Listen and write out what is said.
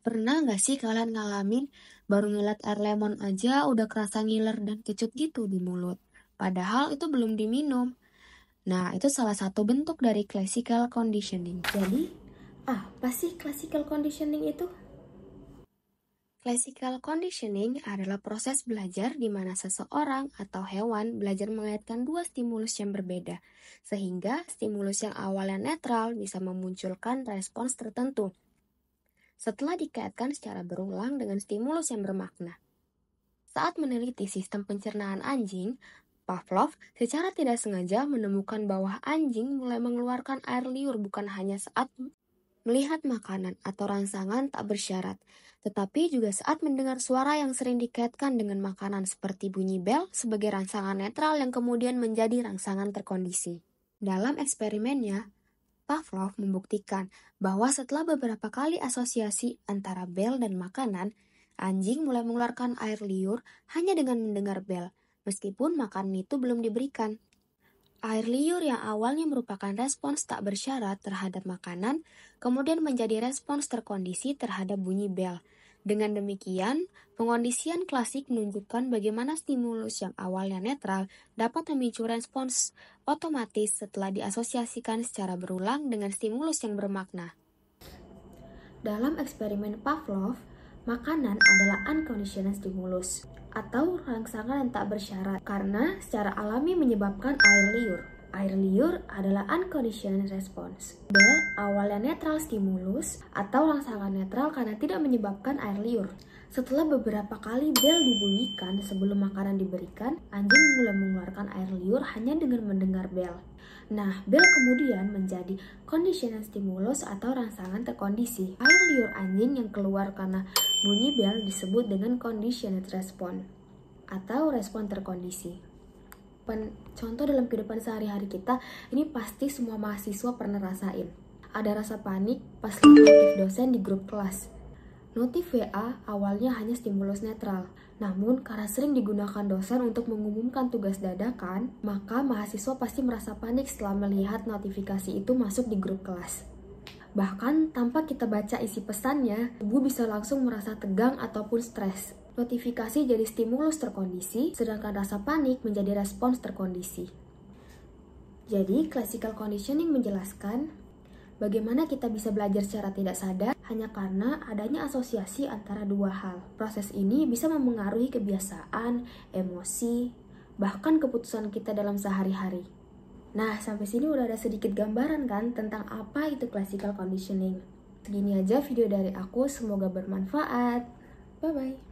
Pernah nggak sih kalian ngalamin baru ngeliat air lemon aja udah kerasa ngiler dan kecut gitu di mulut? Padahal itu belum diminum. Nah, itu salah satu bentuk dari classical conditioning. Jadi, apa sih classical conditioning itu? Classical conditioning adalah proses belajar di mana seseorang atau hewan belajar mengaitkan dua stimulus yang berbeda, sehingga stimulus yang awalnya netral bisa memunculkan respons tertentu setelah dikaitkan secara berulang dengan stimulus yang bermakna. Saat meneliti sistem pencernaan anjing, Pavlov secara tidak sengaja menemukan bahwa anjing mulai mengeluarkan air liur bukan hanya saat melihat makanan atau rangsangan tak bersyarat, tetapi juga saat mendengar suara yang sering dikaitkan dengan makanan seperti bunyi bel sebagai rangsangan netral yang kemudian menjadi rangsangan terkondisi. Dalam eksperimennya, Pavlov membuktikan bahwa setelah beberapa kali asosiasi antara bel dan makanan, anjing mulai mengeluarkan air liur hanya dengan mendengar bel, meskipun makanan itu belum diberikan. Air liur yang awalnya merupakan respons tak bersyarat terhadap makanan, kemudian menjadi respons terkondisi terhadap bunyi bel. Dengan demikian, pengondisian klasik menunjukkan bagaimana stimulus yang awalnya netral dapat memicu respons otomatis setelah diasosiasikan secara berulang dengan stimulus yang bermakna. Dalam eksperimen Pavlov, makanan adalah unconditional stimulus atau rangsangan yang tak bersyarat karena secara alami menyebabkan air liur. Air liur adalah unconditional response. Bel awalnya netral stimulus atau rangsangan netral karena tidak menyebabkan air liur. Setelah beberapa kali bel dibunyikan sebelum makanan diberikan, anjing mulai mengeluarkan air liur hanya dengan mendengar bel. Nah, bel kemudian menjadi conditional stimulus atau rangsangan terkondisi. Air liur anjing yang keluar karena bunyi bel disebut dengan conditioned response atau respon terkondisi. Contoh dalam kehidupan sehari-hari kita, ini pasti semua mahasiswa pernah rasain. Ada rasa panik pas lihat notif dosen di grup kelas. Notif WA awalnya hanya stimulus netral, namun karena sering digunakan dosen untuk mengumumkan tugas dadakan, maka mahasiswa pasti merasa panik setelah melihat notifikasi itu masuk di grup kelas. Bahkan tanpa kita baca isi pesannya, tubuh bisa langsung merasa tegang ataupun stres. Notifikasi jadi stimulus terkondisi, sedangkan rasa panik menjadi respons terkondisi. Jadi, classical conditioning menjelaskan bagaimana kita bisa belajar secara tidak sadar hanya karena adanya asosiasi antara dua hal. Proses ini bisa memengaruhi kebiasaan, emosi, bahkan keputusan kita dalam sehari-hari. Nah, sampai sini udah ada sedikit gambaran kan tentang apa itu classical conditioning. Segini aja video dari aku, semoga bermanfaat. Bye-bye.